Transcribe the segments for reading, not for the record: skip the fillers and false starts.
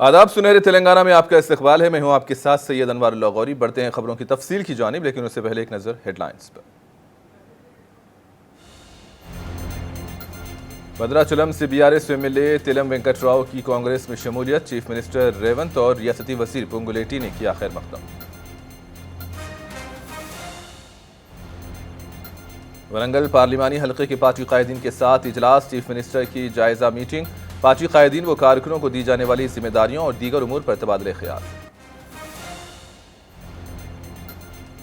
आदाब। सुनहरे तेलंगाना में आपका इस्तकबाल है। मैं हूं आपके साथ सैयद अनवारुल्लाह गौरी। बढ़ते हैं खबरों की तफसील की जानिब, लेकिन उससे पहले एक नज़र हेडलाइंस पर। भद्राचलम से बीआरएस एमएलए तिलम वेंकट राव की कांग्रेस में शमूलियत। चीफ मिनिस्टर रेवंत और रियासती वजीर पोंगुलेटी ने किया खैर मकदम। वरंगल पार्लिमानी हल्के के पार्टी कायदीन के साथ इजलास। चीफ मिनिस्टर की जायजा मीटिंग। पार्टी कायदीन व कारकुनों को दी जाने वाली जिम्मेदारियों और दीगर उमूर पर तबादले ख्याल।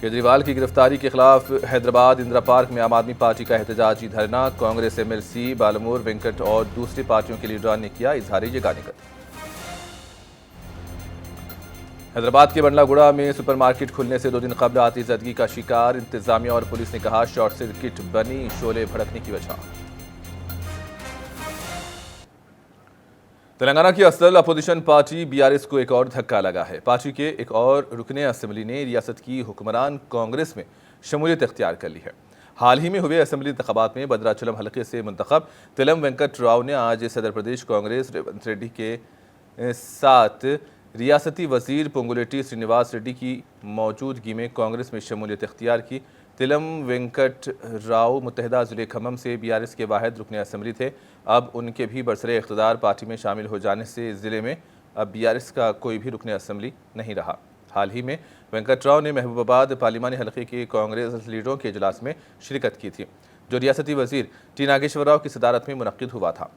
केजरीवाल की गिरफ्तारी के खिलाफ हैदराबाद इंदिरा पार्क में आम आदमी पार्टी का एहतजाजी धरना। कांग्रेस एमएलसी बालमूर वेंकट और दूसरी पार्टियों के लीडरान ने किया इजहार यगानिकत। हैदराबाद के बंडलागुड़ा में सुपरमार्केट खुलने से 2 दिन कबल आतिशबाजी का शिकार। इंतजामिया और पुलिस ने कहा शॉर्ट सर्किट बनी शोले भड़कने की वजह। तेलंगाना की असल अपोजिशन पार्टी बीआरएस को एक और धक्का लगा है। पार्टी के एक और रुकने असेंबली ने रियासत की हुक्मरान कांग्रेस में शमूलियत इख्तियार कर ली है। हाल ही में हुए असेंबली इंतखाबात में भद्राचलम हल्के से मुंतखब तिलम वेंकट राव ने आज सदर प्रदेश कांग्रेस रेवंत रेड्डी के साथ रियासती वजीर पोंगुलेटी श्रीनिवास रेड्डी की मौजूदगी में कांग्रेस में शमूलियत इख्तियार की। तिलम वेंकट राव मुत्तहिदा ज़िले खम्मम से बीआरएस के वाहिद रुकने असेंबली थे। अब उनके भी बरसरे इख्तिदार पार्टी में शामिल हो जाने से ज़िले में अब बीआरएस का कोई भी रुकने असेंबली नहीं रहा। हाल ही में वेंकट राव ने महबूबाबाद पार्लिमानी हल्के के कांग्रेस लीडरों के इजलास में शिरकत की थी, जो रियासती वजीर टी नागेश्वर राव की सदारत में मुनक्किद हुआ था।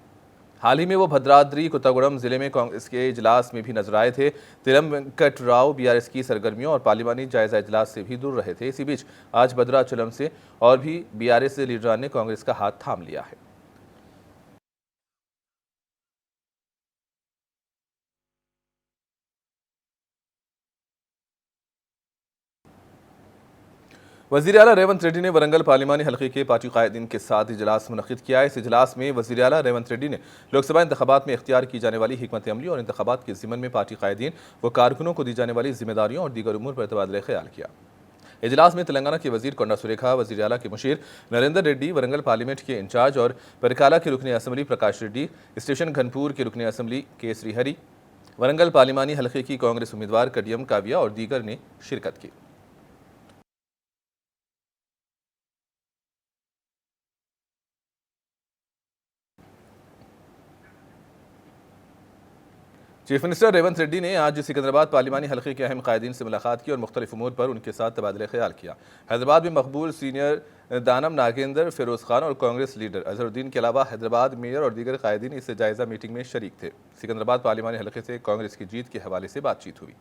हाल ही में वो भद्राद्री कोत्तागुड़म जिले में कांग्रेस के इजलास में भी नजर आए थे। तिलम वेंकट राव बीआरएस की सरगर्मियों और पार्लिमानी जायजा इजलास से भी दूर रहे थे। इसी बीच आज भद्राचलम से और भी बीआरएस लीडरान ने कांग्रेस का हाथ थाम लिया है। वज़ीर आला रेवंत रेड्डी ने वरंगल पार्लिमानी हल्के के पार्टी कायदीन के साथ इजलास मुनक्किद किया। इस इजलास में वज़ीर आला रेवंत रेड्डी ने लोकसभा इंतखाबात में इख्तियार की जाने वाली हिकमत अमली और इंतखाबात के ज़िम्मन में पार्टी कायदीन व कारकुनों को दी जाने वाली जिम्मेदारियों और दीगर उमूर पर तबादला ख्याल किया। इजलास में तेलंगाना के वजीर कोंडा सुरेखा, वज़ीर आला के मुशीर नरेंद्र रेड्डी, वरंगल पार्लियामेंट के इंचार्ज और परकाला के रुकने असेंबली प्रकाश रेड्डी, स्टेशन घनपुर के रुकने असेंबली के श्रीहरि, वरंगल पार्लिमानी हल्के की कांग्रेस उम्मीदवार कडियम काव्या और दीगर ने शिरकत की। चीफ मिनिस्टर रेवंत रेड्डी ने आज सिकंदराबाद पार्लिमानी हल्के के अहम कायदीन से मुलाकात की और मुख्तलिफ उमूर पर उनके साथ तबादला ख्याल किया। हैदराबाद में मकबूल सीनियर दानम नागेंद्र, फिरोज खान और कांग्रेस लीडर अजहरुद्दीन के अलावा हैदराबाद मेयर और दीगर कायदीन इस जायजा मीटिंग में शरीक थे। सिकंदराबाद पार्लिमानी हल्के से कांग्रेस की जीत के हवाले से बातचीत हुई।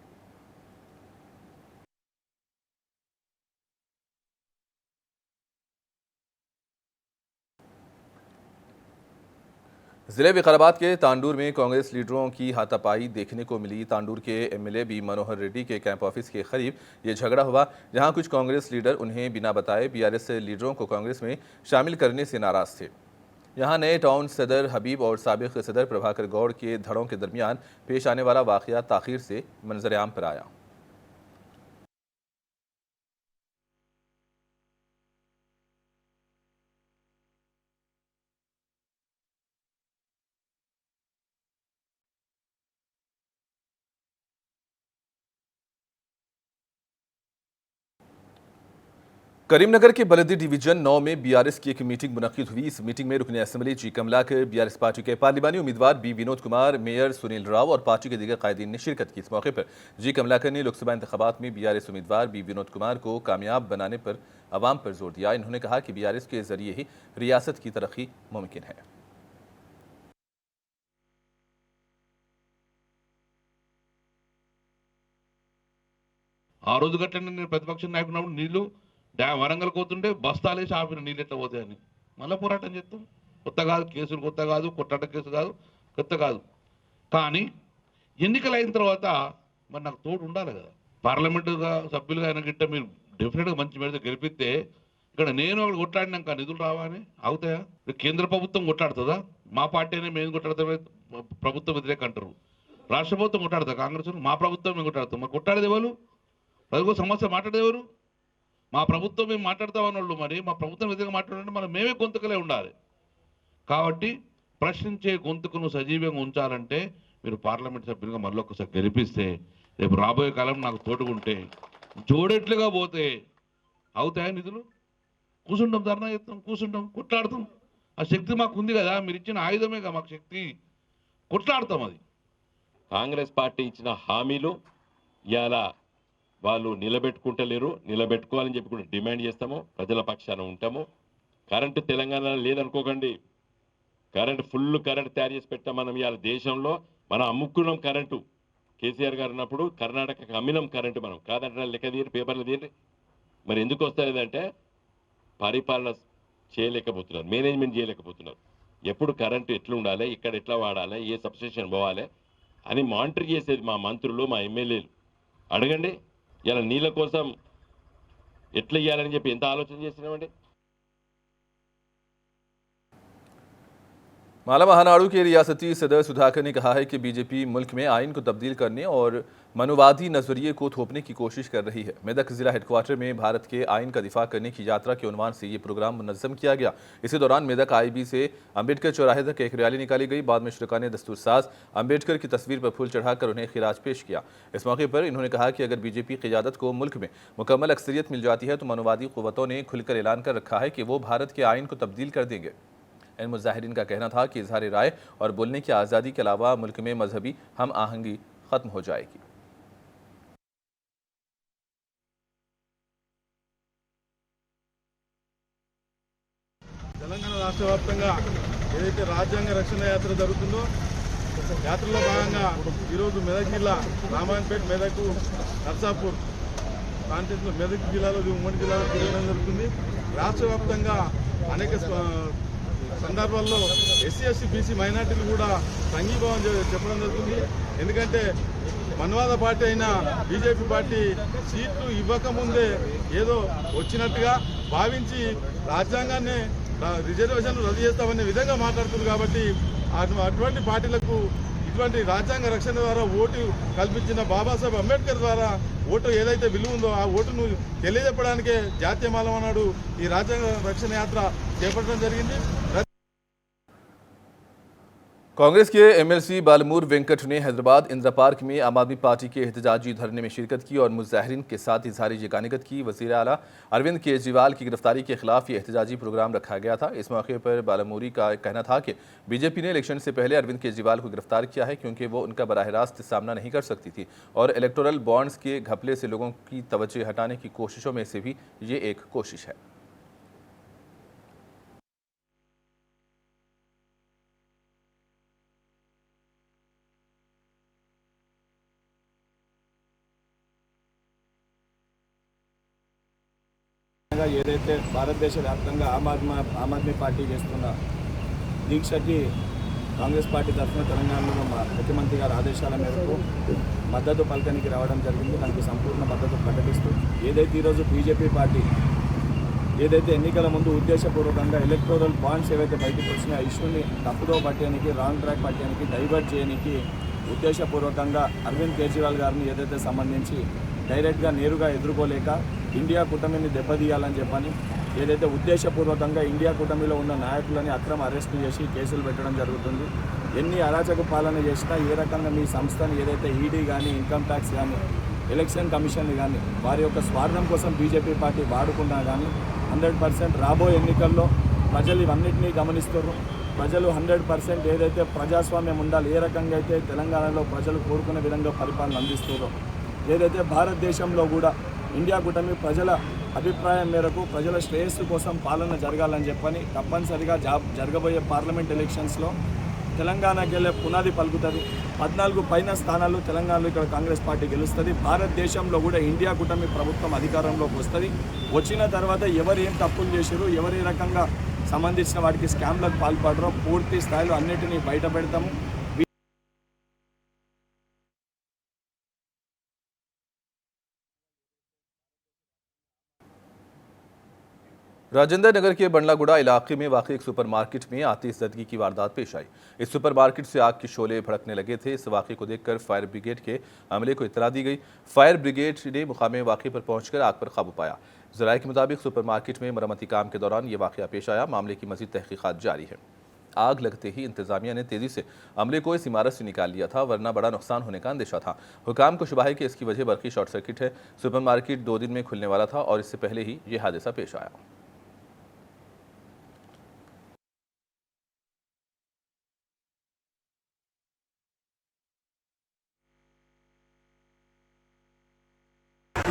जिले विकाराबाद के तांडूर में कांग्रेस लीडरों की हाथापाई देखने को मिली। तांडूर के एमएलए बी मनोहर रेड्डी के कैंप ऑफिस के करीब ये झगड़ा हुआ, जहां कुछ कांग्रेस लीडर उन्हें बिना बताए बीआरएस लीडरों को कांग्रेस में शामिल करने से नाराज थे। यहां नए टाउन सदर हबीब और साबिक सदर प्रभाकर गौड़ के धड़ों के दरमियान पेश आने वाला वाकया ताखीर से मंजर-ए-आम पर आया। करीमनगर के बलदी डिवीजन 9 में बीआरएस की एक मीटिंग मुनक्किद हुई। इस मीटिंग में रुकने असेंबली जी कमलाकर, बीआरएस पार्टी के पार्लिमानी उम्मीदवार बी विनोद कुमार, मेयर सुनील राव और पार्टी के दीगर कायदीन ने शिरकत की। इस मौके पर जी कमलाकर ने लोकसभा इंतखाबात में बीआरएस उम्मीदवार बी विनोद कुमार को कामयाब बनाने पर अवाम पर जोर दिया। इन्होंने कहा कि बीआरएस के जरिए ही रियासत की तरक्की मुमकिन है। ఆ రోజు గట్టండి నేను ప్రతిపక్ష నాయకుడు ఉన్నప్పుడు నీళ్లు వరంగల్ పోతుంటే బస్తాలేసి ఆపిన నీళ్ళు ఎట్లా పోతాయని మళ్ళీ పోరాటం చేస్తాం. కొత్త కాదు, కేసులు కొత్త కాదు, కొట్టాట కేసు కాదు, కొత్త కాదు. కానీ ఎన్నికలు అయిన తర్వాత మరి నాకు తోడు ఉండాలి కదా. పార్లమెంటుగా సభ్యులుగా అయిన గిట్ట మీరు డెఫినెట్గా మంచి మీద గెలిపిస్తే ఇక్కడ నేను అక్కడ కొట్లాడినాక నిధులు రావా అని అవుతాయా? కేంద్ర ప్రభుత్వం కొట్లాడుతుందా? మా పార్టీ అనే మేము కొట్లాడతామే, ప్రభుత్వ వ్యతిరేక అంటారు. రాష్ట్ర ప్రభుత్వం కొట్లాడతా, కాంగ్రెస్ మా ప్రభుత్వం మేము కొట్లాడతాం. మరి కొట్లాడేది ఎవరు? ప్రజలకు సమస్య మాట్లాడేవారు? మా ప్రభుత్వం మేము మాట్లాడతామన్న వాళ్ళు. మరి మా ప్రభుత్వం విధంగా మాట్లాడాలంటే మనం మేమే గొంతుకలే ఉండాలి. కాబట్టి ప్రశ్నించే గొంతుకును సజీవంగా ఉంచాలంటే మీరు పార్లమెంట్ సభ్యులుగా మళ్ళీ ఒకసారి గెలిపిస్తే రేపు రాబోయే కాలం నాకు తోడుగుంటే జోడెట్లుగా పోతే అవుతాయా నిధులు? కూర్చుంటాం, ధర్నా చేస్తాం, కూర్చుంటాం, కొట్లాడతాం. ఆ శక్తి మాకు ఉంది కదా, మీరు ఇచ్చిన ఆయుధమే కదా మాకు శక్తి, కొట్లాడతాం. అది కాంగ్రెస్ పార్టీ ఇచ్చిన హామీలు ఇలా వాళ్ళు నిలబెట్టుకుంటలేరు. నిలబెట్టుకోవాలని చెప్పి కూడా డిమాండ్ చేస్తాము, ప్రజల పక్షాన ఉంటాము. కరెంటు తెలంగాణలో లేదనుకోకండి, కరెంటు ఫుల్ కరెంట్ తయారు చేసి పెట్టాం మనం. ఇవాళ దేశంలో మనం అమ్ముకున్నాం కరెంటు. కేసీఆర్ గారు ఉన్నప్పుడు కర్ణాటకకు అమ్మినాం కరెంటు మనం. కాదంటే లెక్క తీరి పేపర్లు తీరి. మరి ఎందుకు వస్తలేదంటే పరిపాలన చేయలేకపోతున్నారు, మేనేజ్మెంట్ చేయలేకపోతున్నారు. ఎప్పుడు కరెంటు ఎట్లా ఉండాలి, ఇక్కడ ఎట్లా వాడాలి, ఏ సబ్స్టేషన్ పోవాలి అని మానిటర్ చేసేది మా మంత్రులు, మా ఎమ్మెల్యేలు. అడగండి, ఇలా నీళ్ళ కోసం ఎట్లా ఇవ్వాలని చెప్పి ఎంత ఆలోచన చేసినామండి. माला महानाडू के रियासती सदर सुधाकर ने कहा है कि बीजेपी मुल्क में आइन को तब्दील करने और मनुवादी नजरिए को थोपने की कोशिश कर रही है। मेदक जिला हेडक्वार्टर में भारत के आइन का दिफा करने की यात्रा के उन्वान से ये प्रोग्राम मुनज़्ज़म किया गया। इसी दौरान मेदक आईबी से अम्बेडकर चौराहे तक एक रैली निकाली गई। बाद में शुरका ने दस्तूरसाज अम्बेडकर की तस्वीर पर फूल चढ़ाकर उन्हें खिराज पेश किया। इस मौके पर इन्होंने कहा कि अगर बीजेपी क़ियादत को मुल्क में मुकम्मल अक्सरियत मिल जाती है तो मनुवादी क़ुव्वतों ने खुलकर ऐलान कर रखा है कि वो भारत के आइन को तब्दील कर देंगे। इन मुजाहिरीन का कहना था कि इजहार राय और बोलने की आज़ादी के अलावा मुल्क में मजहबी हम आहंगी खत्म हो जाएगी। తెలంగాణ రాష్ట్ర వ్యాప్తంగా ఏదైతే రాజ్యాంగ రక్షణ యాత్ర జరుగుతుందో యాత్రలో భాగంగా ఈరోజు మెదక్ జిల్లా రామాయణపేట, మెదక్, నర్సాపూర్ కాన్స్టిట్యూన్సీలో మెదక్ జిల్లాలో ఉమ్మడి జిల్లాలో తిరగడం జరుగుతుంది. రాష్ట్ర వ్యాప్తంగా అనేక సందర్భాల్లో ఎస్సీ, ఎస్టీ, బీసీ మైనార్టీలు కూడా సంఘీభావం చెప్పడం జరుగుతుంది. ఎందుకంటే మన్వాద పార్టీ అయిన బీజేపీ పార్టీ సీట్లు ఇవ్వకముందే ఏదో వచ్చినట్టుగా భావించి రాజ్యాంగాన్ని రిజర్వేషన్లు రద్దు చేస్తామనే విధంగా మాట్లాడుతుంది. కాబట్టి అటువంటి పార్టీలకు ఇటువంటి రాజ్యాంగ రక్షణ ద్వారా ఓటు కల్పించిన బాబాసాహెబ్ అంబేద్కర్ ద్వారా ఓటు ఏదైతే విలువ ఉందో ఆ ఓటును తెలియజెప్పడానికే జాతీయ మాల నాడు ఈ రాజ్యాంగ రక్షణ యాత్ర చేపట్టడం జరిగింది. कांग्रेस के एमएलसी बालमूर वेंकट ने हैदराबाद इंदिरा पार्क में आम आदमी पार्टी के एहतजाजी धरने में शिरकत की और मुजाहिरीन के साथ इजहार यगानियत की। वज़ीर आला अरविंद केजरीवाल की गिरफ्तारी के खिलाफ ये एहतजाजी प्रोग्राम रखा गया था। इस मौके पर बालमूरी का कहना था कि बीजेपी ने इलेक्शन से पहले अरविंद केजरीवाल को गिरफ्तार किया है क्योंकि वो उनका बराह रास्त सामना नहीं कर सकती थी और इलेक्टोरल बॉन्ड्स के घपले से लोगों की तवज्जो हटाने की कोशिशों में से भी ये एक कोशिश है। ఏదైతే భారతదేశ వ్యాప్తంగా ఆమ్ ఆద్మీ పార్టీ చేస్తున్న దీక్షకి కాంగ్రెస్ పార్టీ తరఫున తెలంగాణలో మా ముఖ్యమంత్రి గారి ఆదేశాల మేరకు మద్దతు పలకనికి రావడం జరిగింది. దానికి సంపూర్ణ మద్దతు ప్రకటిస్తూ ఏదైతే ఈరోజు బీజేపీ పార్టీ ఏదైతే ఎన్నికల ముందు ఉద్దేశపూర్వకంగా ఎలక్టోరల్ బాండ్స్ ఏవైతే బయటకు వచ్చినాయో ఆ ఇష్యూని తప్పుదో పట్టడానికి, రాంగ్ ట్రాక్ పట్టడానికి, డైవర్ట్ చేయడానికి ఉద్దేశపూర్వకంగా అరవింద్ కేజ్రీవాల్ గారిని ఏదైతే సంబంధించి డైరెక్ట్గా నేరుగా ఎదుర్కోలేక ఇండియా కూటమిని దెబ్బతీయాలని చెప్పని ఏదైతే ఉద్దేశపూర్వకంగా ఇండియా కూటమిలో ఉన్న నాయకులని అక్రమ అరెస్టు చేసి కేసులు పెట్టడం జరుగుతుంది. ఎన్ని అరాచక పాలన చేసినా ఏ రకంగా మీ సంస్థని ఏదైతే ఈడీ కానీ, ఇన్కమ్ ట్యాక్స్ కానీ, ఎలక్షన్ కమిషన్ కానీ వారి యొక్క స్వార్థం కోసం బీజేపీ పార్టీ వాడుకున్నా కానీ 100% రాబోయే ఎన్నికల్లో ప్రజలు ఇవన్నింటినీ గమనిస్తారు. ప్రజలు 100% ఏదైతే ప్రజాస్వామ్యం ఉండాలి, ఏ రకంగా అయితే తెలంగాణలో ప్రజలు కోరుకునే విధంగా పరిపాలన అందిస్తారో, ఏదైతే భారతదేశంలో కూడా ఇండియా కూటమి ప్రజల అభిప్రాయం మేరకు ప్రజల శ్రేయస్సు కోసం పాలన జరగాలని చెప్పని తప్పనిసరిగా జరగబోయే పార్లమెంట్ ఎలక్షన్స్లో తెలంగాణకి వెళ్ళే పునాది పలుకుతుంది. 14 పైన స్థానాలు తెలంగాణలో ఇక్కడ కాంగ్రెస్ పార్టీ గెలుస్తుంది. భారతదేశంలో కూడా ఇండియా కూటమి ప్రభుత్వం అధికారంలోకి వస్తుంది. వచ్చిన తర్వాత ఎవరు ఏం తప్పులు చేశారు, ఎవరు ఏ రకంగా సంబంధించిన వాటికి స్కామ్లకు పాల్పడరో పూర్తి స్థాయిలో అన్నిటినీ బయట పెడతాము. राजेंद्र नगर के बंडलागुड़ा इलाके में वाक़ एक सुपरमार्केट में आतिशज़दगी की वारदात पेश आई। इस सुपरमार्केट से आग के शोले भड़कने लगे थे। इस वाक़े को देखकर फायर ब्रिगेड के अमले को इत्तला दी गई। फायर ब्रिगेड ने मुकामे वाक़े पर पहुंचकर आग पर काबू पाया। ज़राए के मुताबिक सुपरमार्केट में मरम्मती काम के दौरान ये वाक़या पेश आया। मामले की मज़ीद तहक़ीक़ात जारी है। आग लगते ही इंतजामिया ने तेजी से अमले को इस इमारत से निकाल लिया था, वरना बड़ा नुकसान होने का अंदेशा था। हुकाम को शुबा है कि इसकी वजह बरकी शॉर्ट सर्किट है। सुपरमार्केट 2 दिन में खुलने वाला था और इससे पहले ही ये हादसा पेश आया।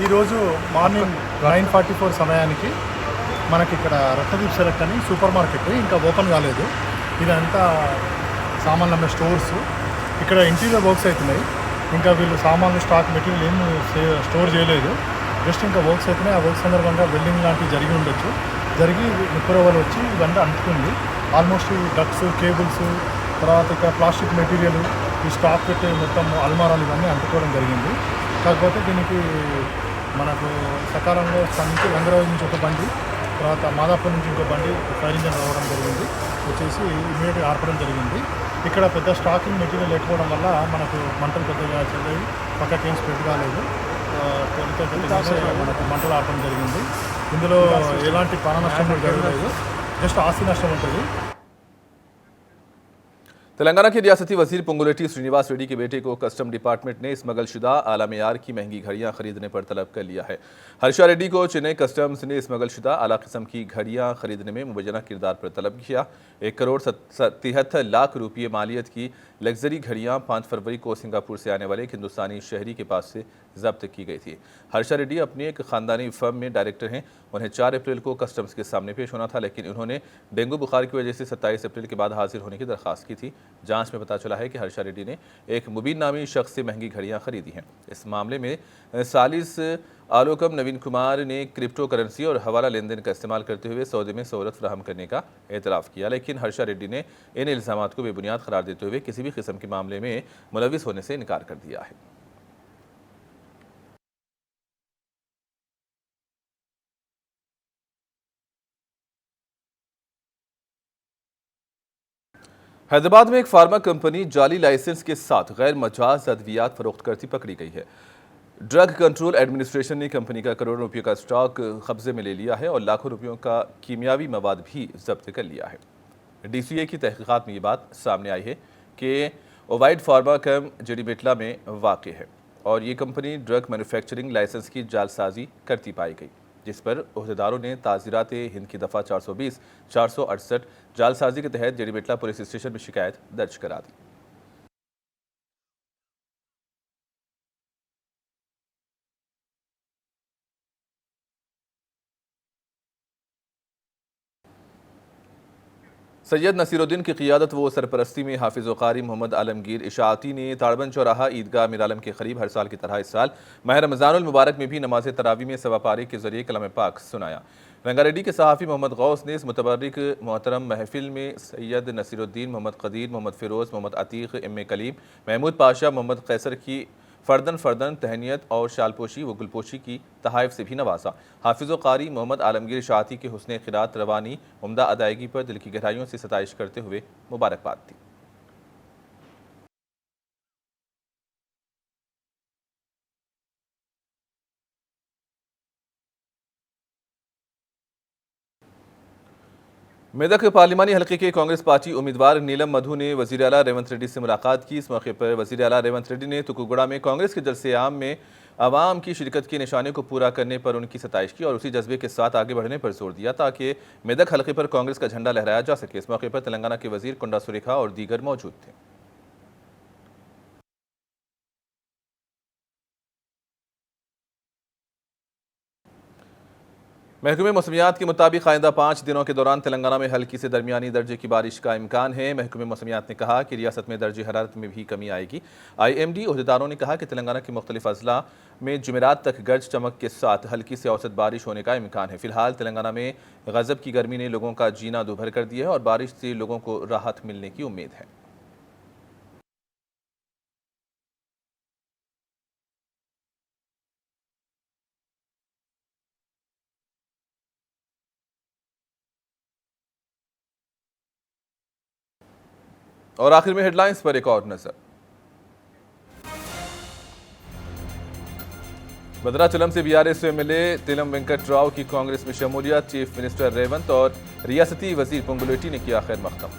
ఈరోజు మార్నింగ్ 9:44 సమయానికి మనకి ఇక్కడ రత్నదీప్ సెలెక్ట్ అని సూపర్ మార్కెట్ ఇంకా ఓపెన్ కాలేదు. ఇదంతా సామాన్లు అమ్మే స్టోర్స్. ఇక్కడ ఇంటీరియర్ వర్క్స్ అవుతున్నాయి. ఇంకా వీళ్ళు సామాన్లు స్టాక్ మెటీరియల్ ఏం స్టోర్ చేయలేదు. జస్ట్ ఇంకా వర్క్స్ అవుతున్నాయి. ఆ వర్క్ సందర్భంగా వెల్డింగ్ లాంటివి జరిగి ఉండొచ్చు. జరిగి నిప్పురవ్వలు వచ్చి ఇవన్నీ అంటుకుంది. ఆల్మోస్ట్ డక్స్, కేబుల్స్, తర్వాత ఇక్కడ ప్లాస్టిక్ మెటీరియల్, ఈ స్టాక్ పెట్టే మొత్తం అల్మారాలు ఇవన్నీ అంటుకోవడం జరిగింది. కాకపోతే దీనికి మనకు సకాలంలో నుంచి రంగరాజు నుంచి ఒక బండి, తర్వాత మాదాపూర్ నుంచి ఇంకో బండి ఫైర్ ఇంజన్ రావడం జరిగింది. వచ్చేసి ఇమీడియట్గా ఆర్పడం జరిగింది. ఇక్కడ పెద్ద స్టాకింగ్ మెటీరియల్ లేకపోవడం వల్ల మనకు మంటలు పెద్దగా చెల్లాయి. పక్కకి ఏం స్ప్రెడ్ కాలేదు. మనకు మంటలు ఆర్పడం జరిగింది. ఇందులో ఎలాంటి ప్రాణ నష్టం కూడా జరగలేదు. జస్ట్ ఆస్తి నష్టం ఉంటుంది. तेलंगाना के रियासती वजीर पुंगुलेटी श्रीनिवास रेड्डी के बेटे को कस्टम डिपार्टमेंट ने स्मगलशुदा आला मेयार की महंगी घड़ियां खरीदने पर तलब कर लिया है। हर्षा रेड्डी को चेन्नई कस्टम्स ने स्मगलशुदा आला किस्म की घड़ियां खरीदने में मुबैना किरदार पर तलब किया। 1,73,00,000 रुपये मालियत की लग्जरी घड़ियां 5 फरवरी को सिंगापुर से आने वाले एक हिंदुस्तानी शहरी के पास से जब्त की गई थी। हर्षा रेड्डी अपनी एक खानदानी फर्म में डायरेक्टर हैं। उन्हें 4 अप्रैल को कस्टम्स के सामने पेश होना था, लेकिन उन्होंने डेंगू बुखार की वजह से 27 अप्रैल के बाद हाजिर होने की दरख्वास्त की थी। जांच में पता चला है कि हर्षा रेड्डी ने एक मुबीन नामी शख्स से महंगी घड़ियां खरीदी हैं। इस मामले में सालिस आलोकम नवीन कुमार ने क्रिप्टो करेंसी और हवाला लेन देन का इस्तेमाल करते हुए सौदे में सहूलत फराहम करने का एतराफ़ किया, लेकिन हर्षा रेड्डी ने इन इल्ज़ामात को बेबुनियाद करार देते हुए किसी भी किस्म के मामले में मुलविस होने से इनकार कर दिया है। हैदराबाद में एक फार्मा कंपनी जाली लाइसेंस के साथ गैर मजाज अद्वियात फरोख्त करती पकड़ी गई है। ड्रग कंट्रोल एडमिनिस्ट्रेशन ने कंपनी का करोड़ों रुपये का स्टॉक कब्जे में ले लिया है और लाखों रुपयों का कीमियावी मवाद भी जब्त कर लिया है। DCA की तहकीकात में ये बात सामने आई है कि ओवाइड फार्मा कैम जड़ीबेटला में वाक़ है और ये कंपनी ड्रग मैन्युफैक्चरिंग लाइसेंस की जालसाजी करती पाई गई, जिस पर अहदेदारों ने ताज़ीरात हिंद की दफ़ा 420-468 जालसाजी के तहत जड़ीबेटला पुलिस स्टेशन में शिकायत दर्ज करा दी। सैयद नसीरुद्दीन की क़ियादत व सरपरस्ती में हाफिज़ कारी मोहम्मद आलमगीर इशाअती ने ताड़बंद चौराहा ईदगाह मीरालम के करीब हर साल की तरह इस साल माह रमज़ानुल मुबारक में भी नमाज तरावी में सवा पारे के ज़रिए कलाम पाक सुनाया। रंगारेड्डी के सहाफ़ी मोहम्मद गौस ने इस मुतबर्रिक मोहतरम महफिल में सैयद नसीरुद्दीन, मोहम्मद कदीर, मोहम्मद फ़िरोज़, मोहम्मद अतीक़, एम कलीम, महमूद पाशा, मोहम्मद कैसर की फ़र्दन तहनीत और शालपोशी व गुलपोशी की तहाइफ से भी नवाजा। हाफिज़ कारी मोहम्मद आलमगीर इशाअती के हुस्न क़िरात, रवानी, उम्दा अदायगी पर दिल की गहराइयों से सताइश करते हुए मुबारकबाद दी। मेदक पार्लिमानी हल्के के कांग्रेस पार्टी उम्मीदवार नीलम मधु ने वज़ीर आला रेवंत रेड्डी से मुलाकात की। इस मौके पर वज़ीर आला रेवंत रेड्डी ने तुकुगुड़ा में कांग्रेस के जलसे आम में आवाम की शिरकत के निशाने को पूरा करने पर उनकी सताइश की और उसी जज्बे के साथ आगे बढ़ने पर जोर दिया ताकि मेदक हल्के पर कांग्रेस का झंडा लहराया जा सके। इस मौके पर तेलंगाना के वज़ीर कुंडा सुरेखा और दीगर मौजूद थे। महकमे मौसमियात के मुताबिक आइंदा 5 दिनों के दौरान तेलंगाना में हल्की से दरमियानी दर्जे की बारिश का इम्कान है। महकमे मौसमियात ने कहा कि रियासत में दर्जे हरारत में भी कमी आएगी। IMD अहदेदारों ने कहा कि तेलंगाना के मुख्तलिफ अजला में जुमेरात तक गर्ज चमक के साथ हल्की से औसत बारिश होने का इम्कान है। फिलहाल तेलंगाना में गज़ब की गर्मी ने लोगों का जीना दुभर कर दिया है और बारिश से लोगों को राहत मिलने की उम्मीद है। और आखिर में हेडलाइंस पर एक और नजर। भद्राचलम से BRS MLA तिलम वेंकट राव की कांग्रेस में शमूलियत। चीफ मिनिस्टर रेवंत और रियासती वजीर पुंगुलेटी ने किया खैर मकदम।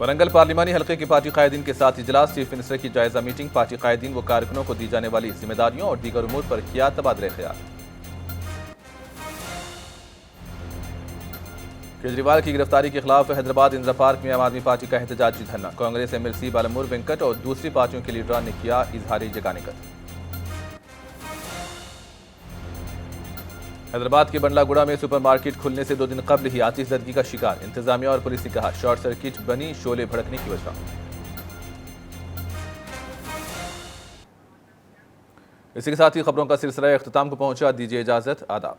वरंगल पार्लिमानी हल्के की पार्टी कायदीन के साथ इजलास, चीफ मिनिस्टर की जायजा मीटिंग, पार्टी कायदीन व कारकुनों को दी जाने वाली जिम्मेदारियों और दीगर उमूर पर किया तबादला ख्याल। केजरीवाल की गिरफ्तारी के खिलाफ हैदराबाद इंदिरा पार्क में आम आदमी पार्टी का एहतजाजी धरना, कांग्रेस एमएलसी बालमूर वेंकट और दूसरी पार्टियों के लीडरान ने किया इजहार जगानिकत। हैदराबाद के बंडलागुड़ा में सुपरमार्केट खुलने से 2 दिन कबल ही आतिशज़दगी का शिकार, इंतजामिया और पुलिस ने कहा शॉर्ट सर्किट बनी शोले भड़कने की वजह। इसी के साथ ही खबरों का सिलसिला इख्तिताम को पहुंचा, दीजिए इजाजत, आदाब।